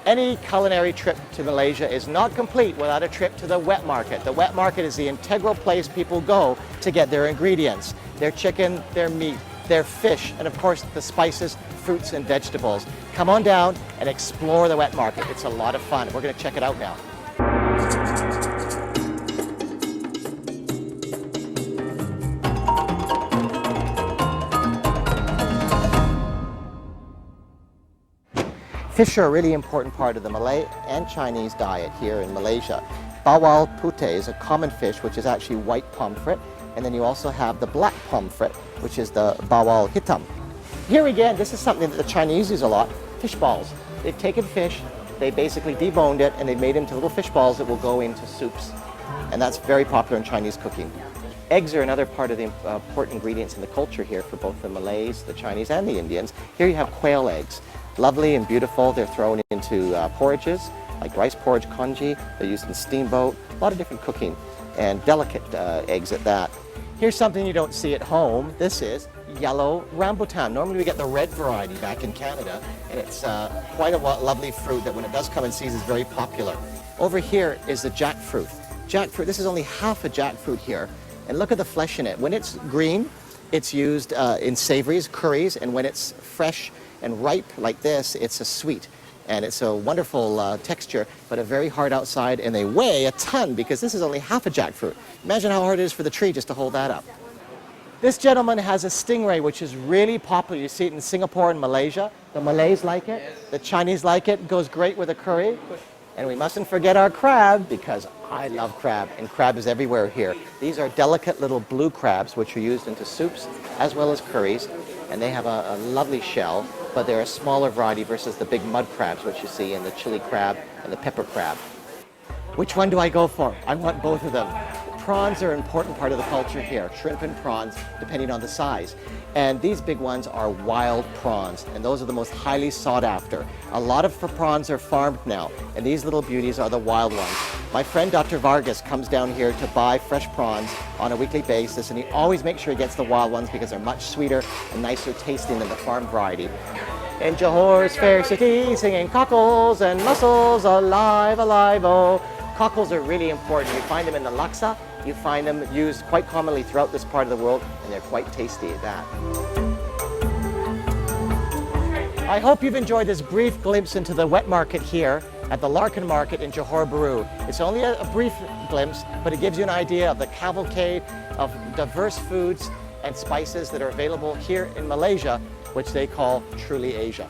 Any culinary trip to Malaysia is not complete without a trip to the wet market. The wet market is the integral place people go to get their ingredients, their chicken, their meat, their fish, and of course the spices, fruits and vegetables. Come on down and explore the wet market. It's a lot of fun. We're going to check it out now. Fish are a really important part of the Malay and Chinese diet here in Malaysia. Bawal putih is a common fish, which is actually white pomfret, and then you also have the black pomfret, which is the bawal hitam. Here again, this is something that the Chinese use a lot, fish balls. They've taken fish, they basically deboned it, and they've made it into little fish balls that will go into soups. And that's very popular in Chinese cooking. Eggs are another part of the important ingredients in the culture here for both the Malays, the Chinese, and the Indians. Here you have quail eggs. Lovely and beautiful. They're thrown into porridges, like rice porridge congee. They're used in steamboat, a lot of different cooking, and delicate eggs at that. Here's something you don't see at home. This is yellow rambutan. Normally we get the red variety back in Canada, and it's quite a lovely fruit that when it does come in season is very popular. Over here is the jackfruit. Jackfruit, this is only half a jackfruit here, and look at the flesh in it. When it's green, it's used in savories, curries, and when it's fresh and ripe like this, it's a sweet. And it's a wonderful texture, but a very hard outside, and they weigh a ton because this is only half a jackfruit. Imagine how hard it is for the tree just to hold that up. This gentleman has a stingray, which is really popular. You see it in Singapore and Malaysia. The Malays like it, the Chinese like it. It goes great with a curry. And we mustn't forget our crab, because I love crab, and crab is everywhere here. These are delicate little blue crabs, which are used into soups as well as curries, and they have a lovely shell, but they're a smaller variety versus the big mud crabs, which you see in the chili crab and the pepper crab. Which one do I go for? I want both of them. Prawns are an important part of the culture here, shrimp and prawns, depending on the size. And these big ones are wild prawns, and those are the most highly sought after. A lot of prawns are farmed now, and these little beauties are the wild ones. My friend Dr. Vargas comes down here to buy fresh prawns on a weekly basis, and he always makes sure he gets the wild ones because they're much sweeter and nicer tasting than the farm variety. In Johor's fair city, singing cockles and mussels, alive, alive, oh. Cockles are really important. You find them in the laksa. You find them used quite commonly throughout this part of the world, and they're quite tasty at that. I hope you've enjoyed this brief glimpse into the wet market here at the Larkin market in Johor Bahru. It's only a brief glimpse, but it gives you an idea of the cavalcade of diverse foods and spices that are available here in Malaysia, which they call truly Asia.